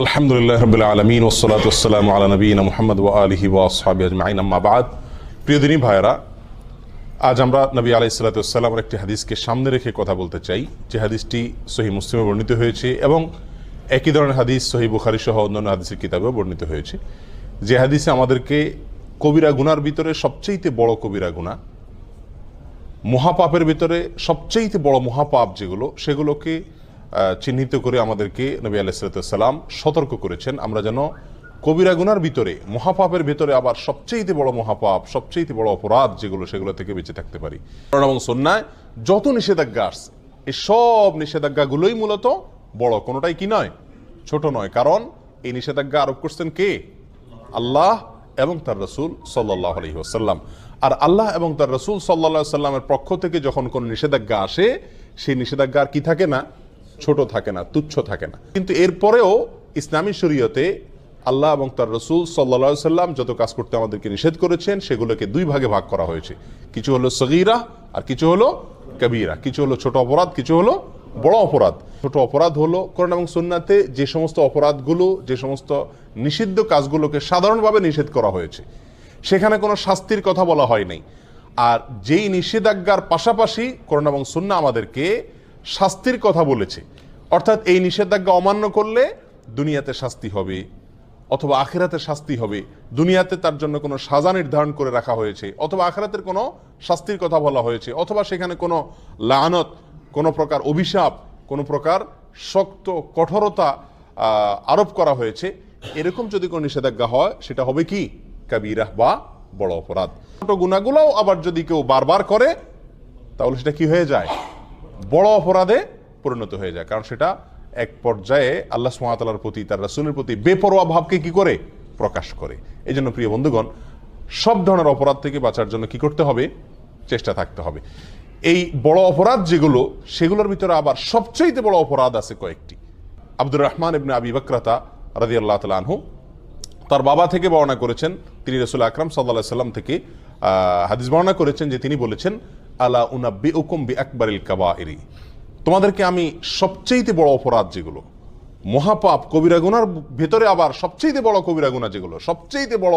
আলহামদুলিল্লাহ রাব্বিল আলামিন ওয়াসসালাতু ওয়াসসালামু আলা নবিয়িনা মুহাম্মদ ওয়া আলিহি ওয়া আসহাবিহি আজমাইন, আম্মা বাদ। প্রিয় দিনী ভাইরা, আজ আমরা নবী আলাইহিস সালাতু ওয়াসসালামের একটি হাদিসকে সামনে রেখে কথা বলতে চাই, যে হাদিসটি সহিহ মুসলিমে বর্ণিত হয়েছে এবং একই ধরনের হাদিস সহিহ বুখারী সহ অন্যান্য হাদিসের কিতাবেও বর্ণিত হয়েছে। যে হাদিসে আমাদেরকে কবিরা গুনার ভিতরে সবচেয়ে বড় কবিরা গুনাহ, মহাপাপের ভিতরে সবচেয়ে বড় মহাপাপ যেগুলো, সেগুলোকে চিহ্নিত করে আমাদেরকে নবী আলাইহিস সালাতু ওয়াসসালাম সতর্ক করেছেন, আমরা যেন কবিরা গুনার ভিতরে, মহাপাপের ভিতরে আবার সবচেয়ে বড় মহাপাপ, সবচেয়ে বড় অপরাধ যেগুলো, সেগুলো থেকে বেঁচে থাকতে পারি। কোরআন এবং সুন্নাহয় যত নিষেধাজ্ঞা আসছে, এই সব নিষেধাজ্ঞাগুলোই মূলত বড়, কোনোটাই কি নয়, ছোট নয়। কারণ এই নিষেধাজ্ঞা আরোপ করছেন কে? আল্লাহ এবং তার রাসূল সাল্লাল্লাহু আলাইহি ওয়াসাল্লাম। আর আল্লাহ এবং তার রাসূল সাল্লাল্লাহু আলাইহি ওয়াসাল্লামের পক্ষ থেকে যখন কোনো নিষেধাজ্ঞা আসে, সেই নিষেধাজ্ঞা আর কি থাকে না, ছোট থাকে না, তুচ্ছ থাকে না। কিন্তু এরপরেও ইসলামী শরীয়তে আল্লাহ এবং তার রাসূল সাল্লাল্লাহু আলাইহি ওয়াসাল্লাম যত কাজ করতে আমাদেরকে নিষেধ করেছেন, সেগুলোকে দুই ভাগে ভাগ করা হয়েছে। কিছু হলো সগীরা আর কিছু হলো কবীরা। কিছু হলো ছোট অপরাধ, কিছু হলো বড় অপরাধ। ছোট অপরাধ হলো কোরআন এবং সুন্নাতে যে সমস্ত অপরাধগুলো, যে সমস্ত নিষিদ্ধ কাজগুলোকে সাধারণভাবে নিষেধ করা হয়েছে, সেখানে কোনো শাস্তির কথা বলা হয় নাই। আর যেই নিষেধাজ্ঞার পাশাপাশি কোরআন এবং সুন্নাহ আমাদেরকে শাস্তির কথা বলেছে, অর্থাৎ এই নিষেধাজ্ঞা অমান্য করলে দুনিয়াতে শাস্তি হবে অথবা আখিরাতে শাস্তি হবে। দুনিয়াতে তার জন্য কোনো সাজা নির্ধারণ করে রাখা হয়েছে, অথবা আখিরাতের কোনো শাস্তির কথা বলা হয়েছে, অথবা সেখানে কোনো লানত, কোনো প্রকার অভিশাপ, কোনো প্রকার শক্ত কঠোরতা আরোপ করা হয়েছে। এরকম যদি কোনো নিষেধাজ্ঞা হয়, সেটা হবে কি? কাবীরা বা বড় অপরাধ। ছোট গুনাহগুলোও আবার যদি কেউ বারবার করে, তাহলে সেটা কি হয়ে যায়? বড় অপরাধে পরিণত হয়ে যায়। কারণ সেটা এক পর্যায়ে আল্লাহ সুবহানাহু ওয়া তাআলার প্রতি, তার রাসূলের প্রতি বেপরোয়া ভাবকে কি করে? প্রকাশ করে। এই জন্য প্রিয় বন্ধুগণ, সব ধরনের অপরাধ থেকে বাঁচার জন্য কি করতে হবে? চেষ্টা থাকতে হবে। এই বড় অপরাধ যেগুলো, সেগুলোর ভিতরে আবার সবচেয়ে বড় অপরাধ আছে কয়েকটি। আব্দুর রহমান ইবনে আবি বকরাতা রাদিয়াল্লাহু তাআলা আনহু তার বাবা থেকে বর্ণনা করেছেন, তিনি রাসূল আকরাম সাল্লাল্লাহু আলাইহি ওয়াসাল্লাম থেকে হাদিস বর্ণনা করেছেন যে তিনি বলেছেন, আলা উনাব্বিউকুম বিআকবারিল কাবাইরি, তোমাদেরকে আমি সবচেয়ে বড় অপরাধ যেগুলো, মহাপাপ, কবিরা গুনার ভেতরে আবার সবচেয়ে বড় কবিরা গুনাহ যেগুলো, সবচেয়ে বড়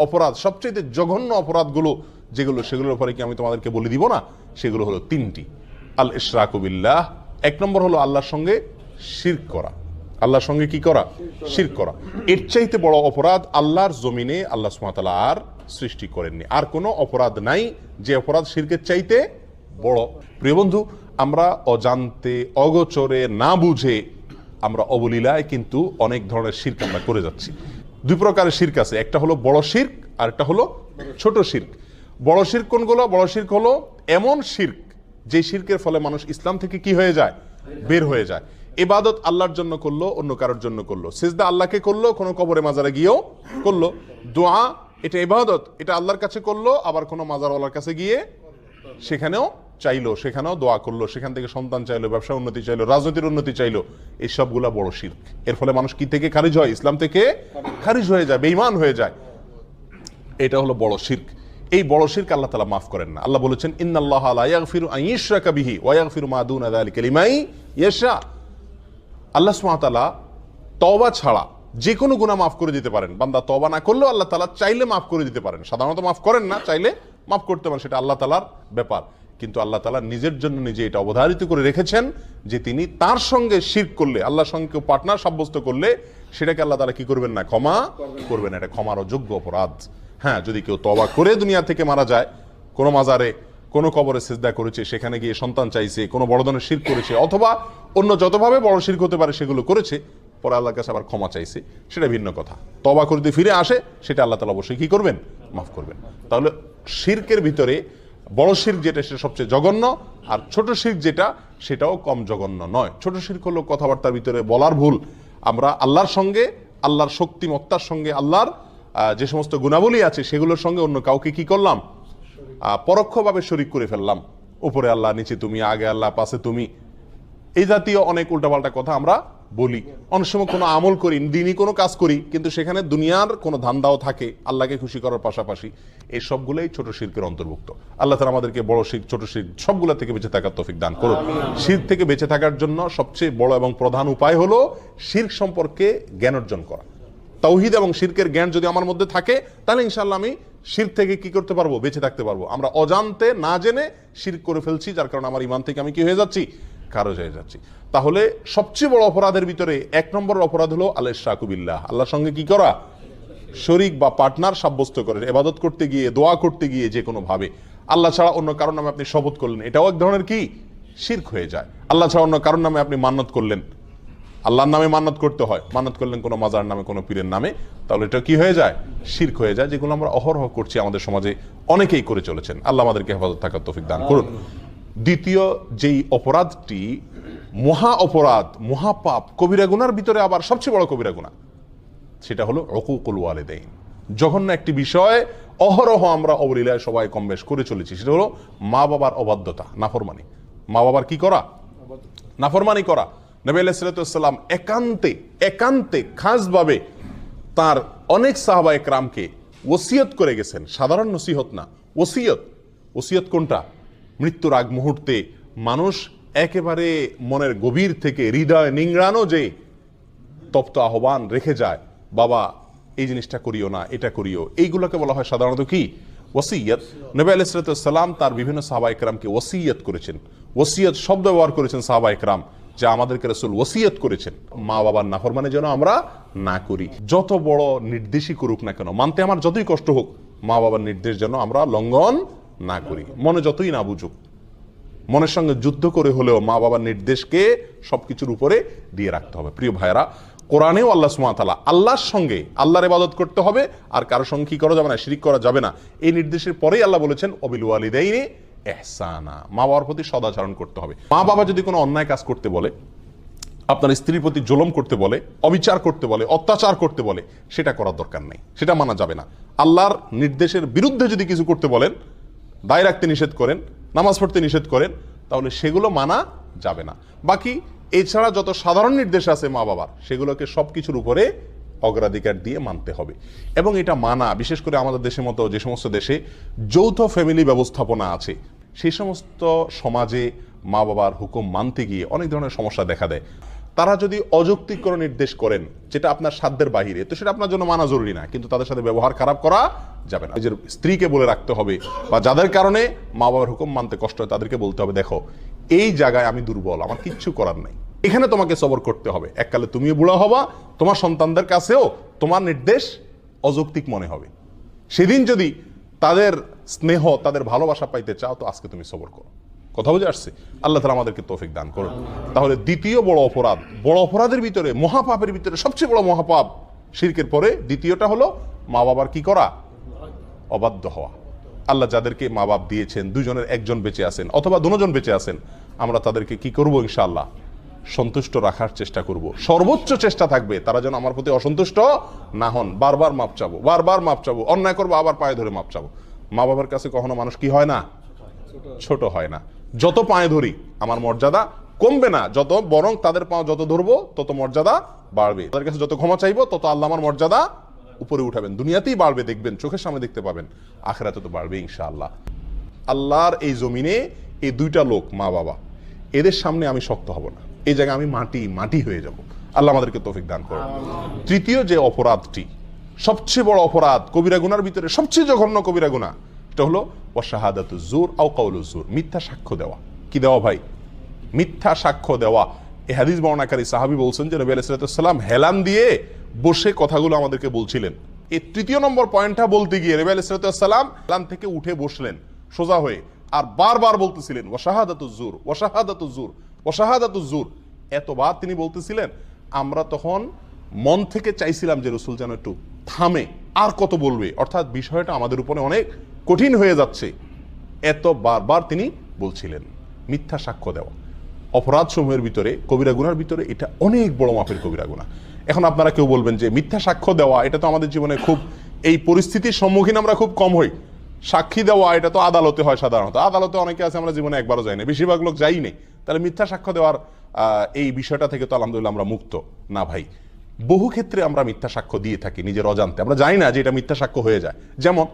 অপরাধ, সবচেয়ে জঘন্য অপরাধগুলো যেগুলো, সেগুলোর পরে কি আমি তোমাদেরকে বলে দিব না? সেগুলো হলো তিনটি। আল ইশরাকু বিল্লাহ, এক নম্বর হলো আল্লাহর সঙ্গে শিরক করা। আল্লাহর সঙ্গে কি করা? শিরক করা। এর চাইতে বড় অপরাধ আল্লাহর জমিনে আল্লাহ সুবহানাহু ওয়া তাআলা আর সৃষ্টি করেননি। আর কোনো অপরাধ নাই যে অপরাধ শিরকের চাইতে বড়। প্রিয় বন্ধু, আমরা অজান্তে, অগোচরে, না বুঝে আমরা অবলীলায় কিন্তু অনেক ধরনের শিরক আমরা করে যাচ্ছি। দুই প্রকারের শিরক আছে, একটা হলো বড় শিরক আর একটা হলো ছোট শিরক। বড় শিরক কোনগুলো? বড় শিরক হলো এমন শিরক যে শিরকের ফলে মানুষ ইসলাম থেকে কি হয়ে যায়? বের হয়ে যায়। ইবাদত আল্লাহর জন্য করলো, অন্য কারোর জন্য করলো। সিজদা আল্লাহকে করলো, কোনো কবরে মাজারে গিয়েও করলো। দোয়া, এটা ইবাদত, এটা আল্লাহর কাছে করলো, আবার কোনো মাজারওয়ালার কাছে গিয়ে সেখানেও চাইলো, সেখানেও দোয়া করলো, সেখান থেকে সন্তান চাইলো, ব্যবসা উন্নতি চাইলো, রাজনীতির উন্নতি চাইলো। এই সবগুলা বড় শিরক। এর ফলে মানুষ কি থেকে খারিজ হয়? ইসলাম থেকে খারিজ হয়ে যায়, বেঈমান হয়ে যায়। এটা হলো বড় শিরক। এই বড় শিরক আল্লাহ তাআলা মাফ করেন না। আল্লাহ বলেছেন, ইন্নাল্লাহা লা ইয়াগফিরু আন ইউশরাকা বিহি ওয়া ইয়াগফিরু মা দুনা যালিকা লিমান ইয়াশা। আল্লাহ সুবহানাহু ওয়া তাআলা তওবা ছাড়া যে কোনো গুনাহ মাফ করে দিতে পারেন। বান্দা তওবা না করলেও আল্লাহ তাআলা চাইলে মাফ করে দিতে পারেন। সাধারণত মাফ করেন না, চাইলে মাফ করতে পারেন, সেটা আল্লাহ তাআলার ব্যাপার। কিন্তু আল্লাহ তাআলা নিজের জন্য নিজে এটা অবধারিত করে রেখেছেন যে তিনি তার সঙ্গে শিরক করলে, আল্লাহর সঙ্গে কেউ পার্টনার সাব্যস্ত করলে, সেটাকে আল্লাহ তাআলা কি করবেন না? ক্ষমা করবেন না। এটা ক্ষমার অযোগ্য অপরাধ। হ্যাঁ, যদি কেউ তওবা করে দুনিয়া থেকে মারা যায়, কোনো মাজারে, কোনো কবরে সিজদা করেছে, সেখানে গিয়ে সন্তান চাইছে, কোনো বড় ধরনের শিরক করেছে, অথবা অন্য যতভাবে বড় শিরক হতে পারে সেগুলো করেছে, পরে আল্লাহর কাছে আবার ক্ষমা চাইছে, সেটা ভিন্ন কথা। তওবা করে যদি ফিরে আসে, সেটা আল্লাহ তাআলা অবশ্যই কি করবেন? মাফ করবেন। তাহলে শিরকের ভিতরে বড় শিরক যেটা, সেটা সবচেয়ে জঘন্য, আর ছোট শিরক যেটা, সেটাও কম জঘন্য নয়। ছোট শিরক হলো কথাবার্তার ভিতরে বলার ভুল। আমরা আল্লাহর সঙ্গে, আল্লাহর শক্তিমত্তার সঙ্গে, আল্লাহর যে সমস্ত গুণাবলী আছে সেগুলোর সঙ্গে অন্য কাউকে কি করলাম? পরোক্ষভাবে শরীক করে ফেললাম। উপরে আল্লাহ, নিচে তুমি, আগে আল্লাহ, পাশে তুমি, এই জাতীয় অনেক উল্টাপাল্টা কথা আমরা বলি, অনেক সময় কোনো আমল করি, দিনই কোনো কাজ করি, কিন্তু সেখানে দুনিয়ার কোনো ধান্দাও থাকে আল্লাহকে খুশি করার পাশাপাশি। এই সবগুলোই ছোট শিরকের অন্তর্ভুক্ত। আল্লাহ তাআলা আমাদেরকে বড় শিরক, ছোট শিরক সবগুলা থেকে বেঁচে থাকার তৌফিক দান করুন। শিরক থেকে বেঁচে থাকার জন্য সবচেয়ে বড় এবং প্রধান উপায় হলো শিরক সম্পর্কে জ্ঞান অর্জন করা। তাওহীদ এবং শিরকের জ্ঞান যদি আমার মধ্যে থাকে, তাহলে ইনশাআল্লাহ আমি শিরক থেকে কি করতে পারবো? বেঁচে থাকতে পারবো। আমরা অজান্তে না জেনে শিরক করে ফেলছি, যার কারণে আমার ঈমান থেকে আমি কি হয়ে যাচ্ছি? খারজ হয়ে যাচ্ছি। তাহলে সবচেয়ে বড় অপরাধের ভিতরে 1 নম্বরের অপরাধ হলো আল-ইশরাকু বিল্লাহ, আল্লাহর সঙ্গে কি করা? শরীক বা পার্টনার সাব্যস্ত করে ইবাদত করতে গিয়ে, দোয়া করতে গিয়ে যে কোনো ভাবে আল্লাহ ছাড়া অন্য কারোর নামে আপনি শপথ করলেন, এটাও এক ধরনের কি শিরক হয়ে যায়। আল্লাহ ছাড়া অন্য কারোর নামে আপনি মান্নত করলেন, আল্লাহর নামে মান্নত করতে হয়, মান্নত করলেন কোনো মাজার নামে, কোনো পীরের নামে, তাহলে এটা কি হয়ে যায়? শিরক হয়ে যায়, যেগুলো আমরা অহরহ করছি, আমাদের সমাজে অনেকেই করে চলেছেন। আল্লাহ আমাদেরকে হেফাজত থাকার তৌফিক দান করুন। দ্বিতীয় যেই অপরাধটি মহা অপরাধ, মহাপাপ, কবিরা গুনার ভিতরে আবার সবচেয়ে বড় কবিরা গুনাহ, সেটা হলো উকুকুল ওয়ালিদাইন। জঘন্য একটি বিষয়, অহরহ আমরা অবলীলায় সবাই কম বেশ করে চলেছি, সেটা হলো মা বাবার অবাধ্যতা, নাফরমানি। মা বাবার কি করা? নাফরমানি করা। নবী আলাইহিস সালাম একান্তে খাসভাবে তার অনেক সাহাবা একরামকে ওসিয়ত করে গেছেন। সাধারণ নসিহত না, ওসিয়ত কোনটা? মৃত্যুর আগ মুহূর্তে মানুষ একেবারে মনের গভীর থেকে হৃদয় নিংড়ানো যে তপ্ত আহ্বান রেখে যায়, বাবা এই জিনিসটা করিও না, এটা করিও, এইগুলোকে বলা হয় সাধারণত কি? ওসিয়ত। নবী আলাইহিস সালাম তার বিভিন্ন সাহাবা একরামকে ওসিয়ত করেছেন। ওসিয়ত শব্দ ব্যবহার করেছেন সাহাবা একরাম, যা আমাদেরকে রাসূল ওসিয়ত করেছেন মা বাবার নাফরমানি যেন আমরা না করি। যত বড় নির্দেশই করুক না কেন, মানতে আমার যতই কষ্ট হোক, মা বাবার নির্দেশ যেন আমরা লঙ্ঘন না করি। মনে যতই না বুঝুক, মনের সঙ্গে যুদ্ধ করে হলেও মা বাবার নির্দেশকে সবকিছুর উপরে দিয়ে রাখতে হবে। প্রিয় ভাইরা, কোরআনেও আল্লাহ সুবহানাহু ওয়া তাআলা আল্লাহর সঙ্গে আল্লাহর ইবাদত করতে হবে, আর কারোর সঙ্গে কি করা যাবে না? শিরক করা যাবে না। এই নির্দেশের পরেই আল্লাহ বলেছেন ওয়াবিল ওয়ালিদাইনি ইহসানা, মা বাবার প্রতি সদাচরণ করতে হবে। মা বাবা যদি কোনো অন্যায় কাজ করতে বলে, আপনার স্ত্রীর প্রতি জুলুম করতে বলে, অবিচার করতে বলে, অত্যাচার করতে বলে, সেটা করার দরকার নেই, সেটা মানা যাবে না। আল্লাহর নির্দেশের বিরুদ্ধে যদি কিছু করতে বলেন, দায় রাখতে নিষেধ করেন, নামাজ পড়তে নিষেধ করেন, তাহলে সেগুলো মানা যাবে না। বাকি এছাড়া যত সাধারণ নির্দেশ আছে মা বাবার, সেগুলোকে সবকিছুর উপরে অগ্রাধিকার দিয়ে মানতে হবে। এবং এটা মানা, বিশেষ করে আমাদের দেশের মতো যে সমস্ত দেশে যৌথ ফ্যামিলি ব্যবস্থাপনা আছে, সেই সমস্ত সমাজে মা বাবার হুকুম মানতে গিয়ে অনেক ধরনের সমস্যা দেখা দেয়। তারা যদি অযৌক্তিক কোনো নির্দেশ করেন যেটা আপনার সাধ্যের বাহিরে, তো সেটা আপনার জন্য মানা জরুরি না, কিন্তু তাদের সাথে ব্যবহার খারাপ করা যাবে না। নিজের স্ত্রীকে বলে রাখতে হবে, বা যাদের কারণে মা বাবার হুকুম মানতে কষ্ট হয় তাদেরকে বলতে হবে, দেখো এই জায়গায় আমি দুর্বল, আমার কিচ্ছু করার নাই, এখানে তোমাকে সবর করতে হবে। এককালে তুমিও বুড়া হবা, তোমার সন্তানদের কাছেও তোমার নির্দেশ অযৌক্তিক মনে হবে। সেদিন যদি তাদের স্নেহ, তাদের ভালোবাসা পাইতে চাও, তো আজকে তুমি সবর করো। কথা বুঝে আসছে? আল্লাহ তাআলা আমাদেরকে তৌফিক দান করুন। তাহলে দ্বিতীয় বড় অপরাধ, বড় অপরাধের ভিতরে, মহাপাপের ভিতরে সবচেয়ে বড় মহাপাপ শিরকের পরে দ্বিতীয়টা হলো মা বাবার কি করা? অবাধ্য হওয়া। আল্লাহ যাদেরকে মা বাপ দিয়েছেন, দুজনের একজন বেঁচে আছেন অথবা দুজন বেঁচে আছেন, আমরা তাদেরকে কি করব? ইনশাআল্লাহ সন্তুষ্ট রাখার চেষ্টা করব। সর্বোচ্চ চেষ্টা থাকবে তারা যেন আমার প্রতি অসন্তুষ্ট না হন। বারবার মাপ চাবো, বারবার মাপ চাবো, অন্যায় করবো আবার পায়ে ধরে মাপ চাবো। মা বাবার কাছে কখনো মানুষ কি হয় না? ছোট হয় না। যত পায়ে ধরি আমার মর্যাদা কমবে না, যত বরং তাদের পা যত ধরবো তত মর্যাদা বাড়বে। তাদের কাছে যত ক্ষমা চাইবো তত আল্লাহ আমার মর্যাদা উপরে উঠাবেন। দুনিয়াতেই বাড়বে, দেখবেন, চোখের সামনে দেখতে পাবেন, আখিরাতে তো বাড়বে ইনশাআল্লাহ। আল্লাহর এই জমিনে এই দুইটা লোক, মা বাবা, এদের সামনে আমি শক্ত হব না, এই জায়গায় আমি মাটি হয়ে যাব। আল্লাহ আমাদেরকে তৌফিক দান করুন। তৃতীয় যে অপরাধটি, সবচেয়ে বড় অপরাধ, কবিরা গুনার ভিতরে সবচেয়ে জঘন্য কবিরা গুনাহ, এটা হলো ওয়াশাহাদাতুজ জুর আও কাউলুজ জুর, মিথ্যা সাক্ষ্য দেওয়া। কি দেওয়া ভাই? মিথ্যা সাক্ষ্য দেওয়া। এই হাদিস বর্ণনাকারী সাহাবী বলছেন যে নবী আলাইহিস সালাম হেলান দিয়ে বসে কথাগুলো আমাদেরকে বলছিলেন। এই তৃতীয় নম্বর পয়েন্টটা বলতে গিয়ে নবী আলাইহিস সালাম হেলান থেকে উঠে বসলেন সোজা হয়ে, আর বারবার বলতেছিলেন ওয়াশাহাদাতুজ জুর, ওয়াশাহাদাতুজ জুর, ওয়াশাহাদাতুজ জুর। এতবার তিনি বলতেছিলেন, আমরা তখন মন থেকে চাইছিলাম যে রাসূল যেন একটু থামে, আর কত বলবে, অর্থাৎ বিষয়টা আমাদের উপরে অনেক কঠিন হয়ে যাচ্ছে। এত বারবার তিনি বলছিলেন। মিথ্যা সাক্ষ্য দেওয়া অপরাধ সমূহের ভিতরে, কবিরা গুনার ভিতরে এটা অনেক বড় মাপের কবিরা গুনাহ। এখন আপনারা কেউ বলবেন যে মিথ্যা সাক্ষ্য দেওয়া এটা তো আমাদের জীবনে খুব, এই পরিস্থিতির সম্মুখীন আমরা খুব কম হই। সাক্ষী দেওয়া এটা তো আদালতে হয় সাধারণত, আদালতে অনেকে আছে আমরা জীবনে একবারও যাই না, বেশিরভাগ লোক যাই নেই। তাহলে মিথ্যা সাক্ষ্য দেওয়ার এই বিষয়টা থেকে তো আলহামদুলিল্লাহ আমরা মুক্ত না ভাই। বহু ক্ষেত্রে আমরা মিথ্যা সাক্ষ্য দিয়ে থাকি নিজের অজান্তে, আমরা জানি না যে এটা মিথ্যা সাক্ষ্য হয়ে যায়। যেমন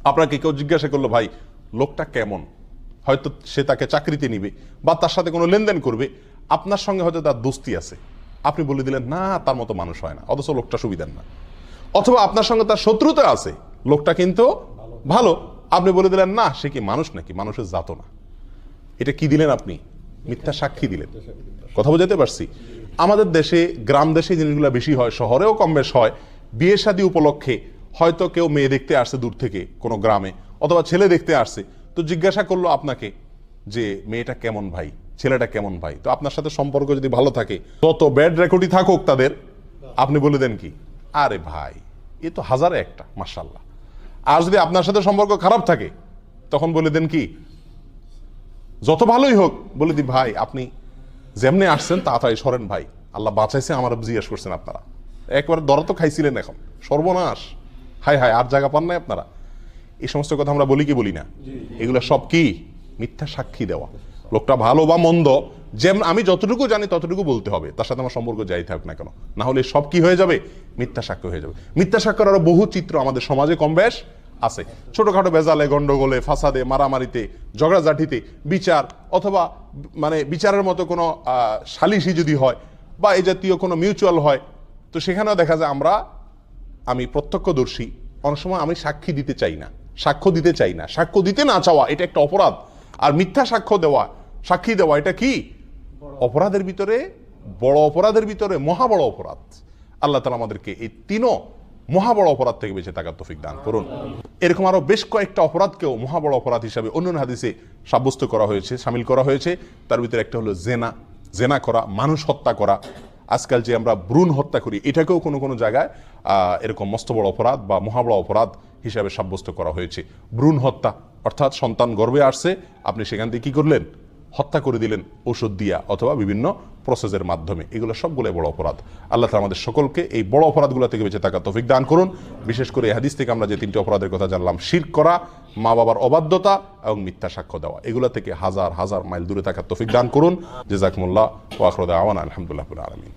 আপনাকে কেউ জিজ্ঞাসা করলো ভাই লোকটা কেমন, হয়তো সে তাকে চাকরিতে নিবে বা তার সাথে কোনো লেনদেন করবে, আপনার সঙ্গে হয়তো তার দোস্তি আছে, আপনি বলে দিলেন না তার মতো মানুষ হয় না, অথচ লোকটা সুবিধার না। অথবা আপনার সঙ্গে তার শত্রুতা আছে, লোকটা কিন্তু ভালো, আপনি বলে দিলেন না সে কি মানুষ নাকি, মানুষের জাতও না। এটা কি দিলেন আপনি? মিথ্যা সাক্ষী দিলেন। কথা বোঝাতে পারছি? আমাদের দেশে, গ্রাম দেশে জিনিসগুলো বেশি হয়, শহরেও কম বেশ হয়। বিয়ে শাদী উপলক্ষে হয়তো কেউ মেয়ে দেখতে আসছে দূর থেকে কোনো গ্রামে, অথবা ছেলে দেখতে আসছে, তো জিজ্ঞাসা করলো আপনাকে যে মেয়েটা কেমন ভাই, ছেলেটা কেমন ভাই। তো আপনার সাথে সম্পর্ক যদি ভালো থাকে, তত ব্যাড রেকর্ডই থাকুক তাদের, আপনি বলে দেন কি আরে ভাই এ তো হাজারে একটা, মাশাআল্লাহ। আর যদি আপনার সাথে সম্পর্ক খারাপ থাকে, তখন বলে দেন কি, যত ভালোই হোক বলে দি ভাই আপনি যেমনি আসছেন তাড়াতাড়ি সরেন ভাই, আল্লাহ বাঁচাইছে, আমার জিজ্ঞেস করছেন আপনারা, একবারে দরা তো খাইছিলেন, এখন সর্বনাশ, হায় হায় আর জায়গা পান নাই আপনারা। এই সমস্ত কথা আমরা বলি কি বলি না? এগুলো সব কি মিথ্যা সাক্ষী দেওয়া। লোকটা ভালো বা মন্দ, যেমন আমি যতটুকু জানি ততটুকু বলতে হবে, তার সাথে আমার সম্পর্ক যাই থাকুক না কেন, না হলে সব কি হয়ে যাবে, মিথ্যা সাক্ষ্য হয়ে যাবে। মিথ্যা সাক্ষ্যের আরো বহু চিত্র আমাদের সমাজে কম বেশ আছে। ছোটখাটো বেজালে, গন্ডগোলে, ফাসাদে, মারামারিতে, ঝগড়াঝাটিতে, বিচার অথবা মানে বিচারের মতো কোনো সালিশি যদি হয় বা এই জাতীয় কোনো মিউচুয়াল হয়, তো সেখানেও দেখা যায় আমি প্রত্যক্ষদর্শী, অনেক সময় আমি সাক্ষী দিতে চাই না, সাক্ষ্য দিতে চাই না। সাক্ষ্য দিতে না চাওয়া এটা একটা অপরাধ, আর মিথ্যা সাক্ষ্য দেওয়া, সাক্ষী দেওয়া, এটা কি অপরাধের ভিতরে, বড় অপরাধের ভিতরে মহা বড় অপরাধ। আল্লাহ তাআলা আমাদেরকে এই তিনও মহা বড় অপরাধ থেকে বেঁচে থাকার তৌফিক দান করুন। এরকম আরো বেশ কয়েকটা অপরাধকেও মহা বড় অপরাধ হিসাবে অন্যান্য হাদিসে সাব্যস্ত করা হয়েছে, শামিল করা হয়েছে। তার ভিতরে একটা হলো জেনা করা, মানুষ হত্যা করা। আজকাল যে আমরা ভ্রূণ হত্যা করি, এটাকেও কোনো কোনো জায়গায় এরকম মস্ত বড় অপরাধ বা মহা বড় অপরাধ হিসাবে সাব্যস্ত করা হয়েছে। ভ্রূণ হত্যা অর্থাৎ সন্তান গর্ভে আসছে, আপনি সেখান থেকে কি করলেন, হত্যা করে দিলেন ওষুধ দিয়া অথবা বিভিন্ন প্রসেসের মাধ্যমে। এগুলো সবগুলো বড় অপরাধ। আল্লাহ তাআলা আমাদের সকলকে এই বড় অপরাধগুলো থেকে বেঁচে থাকার তৌফিক দান করুন। বিশেষ করে এই হাদিস থেকে আমরা যে তিনটি অপরাধের কথা জানলাম, শিরক করা, মা বাবার অবাধ্যতা এবং মিথ্যা সাক্ষ্য দেওয়া, এগুলো থেকে হাজার হাজার মাইল দূরে থাকার তৌফিক দান করুন। জাযাকুমুল্লাহ ওয়া আখিরু দাওয়ানা আলহামদুলিল্লাহি রাব্বিল আলামিন।